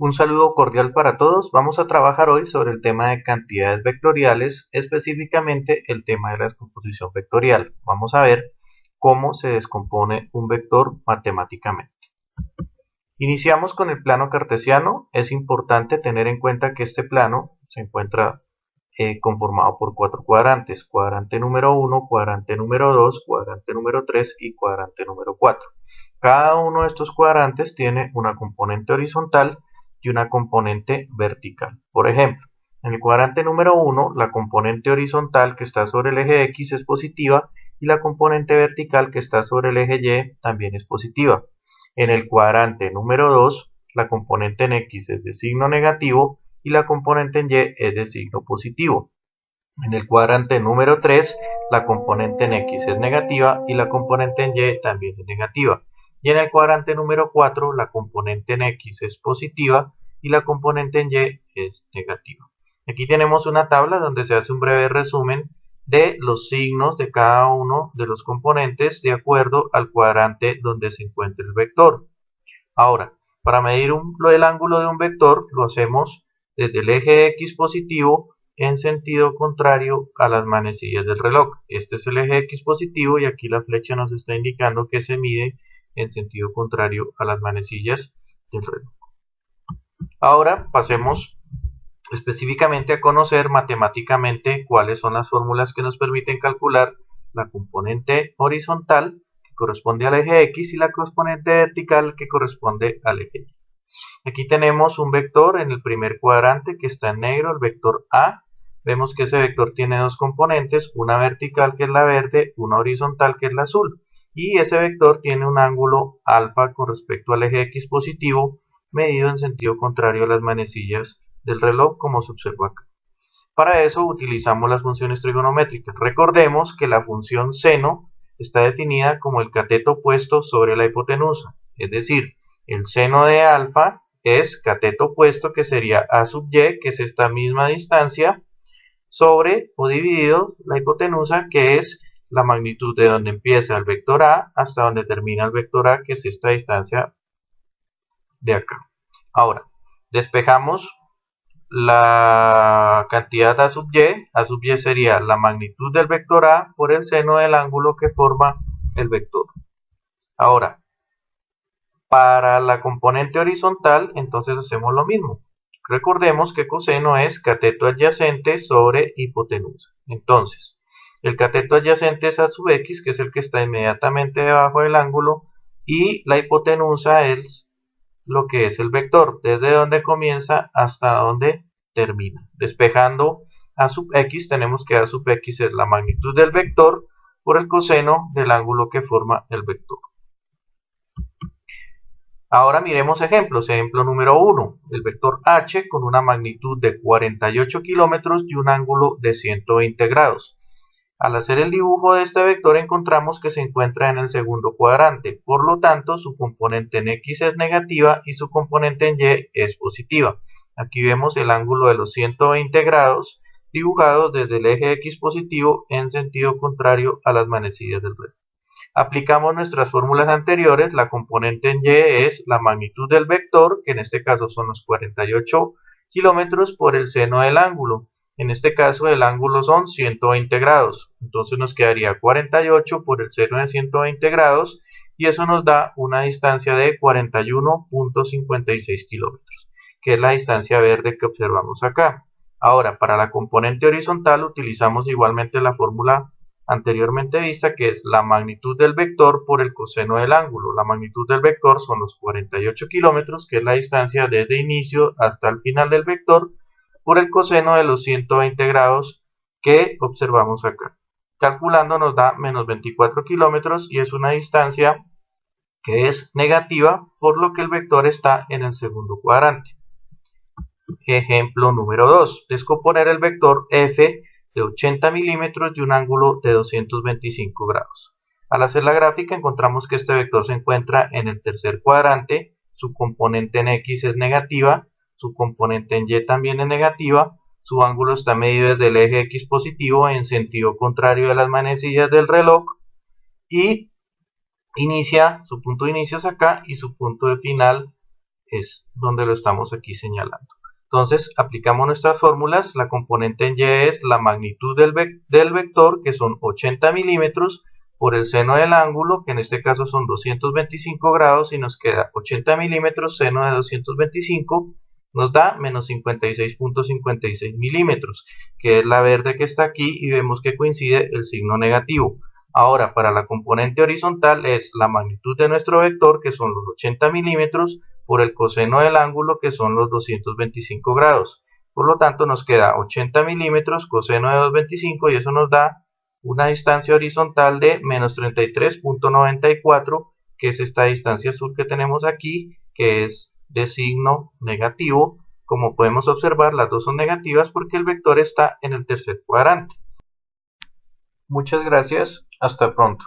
Un saludo cordial para todos. Vamos a trabajar hoy sobre el tema de cantidades vectoriales, específicamente el tema de la descomposición vectorial. Vamos a ver cómo se descompone un vector matemáticamente. Iniciamos con el plano cartesiano. Es importante tener en cuenta que este plano se encuentra conformado por 4 cuadrantes: cuadrante número 1, cuadrante número 2, cuadrante número 3 y cuadrante número 4. Cada uno de estos cuadrantes tiene una componente horizontal y una componente vertical. Por ejemplo, en el cuadrante número 1, la componente horizontal que está sobre el eje X es positiva y la componente vertical que está sobre el eje Y también es positiva. En el cuadrante número 2, la componente en X es de signo negativo y la componente en Y es de signo positivo. En el cuadrante número 3, la componente en X es negativa y la componente en Y también es negativa. Y en el cuadrante número 4, la componente en X es positiva y la componente en Y es negativa. Aquí tenemos una tabla donde se hace un breve resumen de los signos de cada uno de los componentes de acuerdo al cuadrante donde se encuentra el vector. Ahora, para medir el ángulo de un vector, lo hacemos desde el eje X positivo en sentido contrario a las manecillas del reloj. Este es el eje X positivo y aquí la flecha nos está indicando que se mide en sentido contrario a las manecillas del reloj. Ahora pasemos específicamente a conocer matemáticamente cuáles son las fórmulas que nos permiten calcular la componente horizontal que corresponde al eje X y la componente vertical que corresponde al eje Y. Aquí tenemos un vector en el primer cuadrante que está en negro, el vector A. Vemos que ese vector tiene dos componentes, una vertical que es la verde, una horizontal que es la azul. Y ese vector tiene un ángulo alfa con respecto al eje X positivo, medido en sentido contrario a las manecillas del reloj, como se observa acá. Para eso utilizamos las funciones trigonométricas. Recordemos que la función seno está definida como el cateto puesto sobre la hipotenusa, es decir, el seno de alfa es cateto puesto, que sería a sub y, que es esta misma distancia, sobre o dividido la hipotenusa, que es la magnitud de donde empieza el vector A hasta donde termina el vector A, que es esta distancia de acá. Ahora, despejamos la cantidad a sub y sería la magnitud del vector A por el seno del ángulo que forma el vector. Ahora, para la componente horizontal, entonces hacemos lo mismo. Recordemos que coseno es cateto adyacente sobre hipotenusa. Entonces, el cateto adyacente es a sub x, que es el que está inmediatamente debajo del ángulo, y la hipotenusa es lo que es el vector, desde donde comienza hasta donde termina. Despejando a sub x, tenemos que a sub x es la magnitud del vector por el coseno del ángulo que forma el vector. Ahora miremos ejemplos. Ejemplo número 1, el vector h con una magnitud de 48 kilómetros y un ángulo de 120 grados. Al hacer el dibujo de este vector encontramos que se encuentra en el segundo cuadrante, por lo tanto su componente en X es negativa y su componente en Y es positiva. Aquí vemos el ángulo de los 120 grados dibujados desde el eje X positivo en sentido contrario a las manecillas del reloj. Aplicamos nuestras fórmulas anteriores. La componente en Y es la magnitud del vector, que en este caso son los 48 kilómetros, por el seno del ángulo. En este caso el ángulo son 120 grados. Entonces nos quedaría 48 por el seno de 120 grados y eso nos da una distancia de 41.56 kilómetros, que es la distancia verde que observamos acá. Ahora, para la componente horizontal utilizamos igualmente la fórmula anteriormente vista, que es la magnitud del vector por el coseno del ángulo. La magnitud del vector son los 48 kilómetros, que es la distancia desde inicio hasta el final del vector, por el coseno de los 120 grados que observamos acá. Calculando nos da menos 24 kilómetros y es una distancia que es negativa, por lo que el vector está en el segundo cuadrante. Ejemplo número 2. Descomponer el vector f de 80 milímetros y un ángulo de 225 grados. Al hacer la gráfica encontramos que este vector se encuentra en el tercer cuadrante, su componente en X es negativa, su componente en Y también es negativa, su ángulo está medido desde el eje X positivo en sentido contrario a las manecillas del reloj y su punto de inicio es acá y su punto de final es donde lo estamos aquí señalando. Entonces aplicamos nuestras fórmulas. La componente en y es la magnitud del vector, que son 80 milímetros, por el seno del ángulo, que en este caso son 225 grados, y nos queda 80 milímetros seno de 225, nos da menos 56.56 milímetros, que es la verde que está aquí, y vemos que coincide el signo negativo. Ahora, para la componente horizontal es la magnitud de nuestro vector, que son los 80 milímetros, por el coseno del ángulo, que son los 225 grados. Por lo tanto, nos queda 80 milímetros coseno de 225, y eso nos da una distancia horizontal de menos 33.94, que es esta distancia azul que tenemos aquí, que es de signo negativo. Como podemos observar, las dos son negativas porque el vector está en el tercer cuadrante. Muchas gracias, hasta pronto.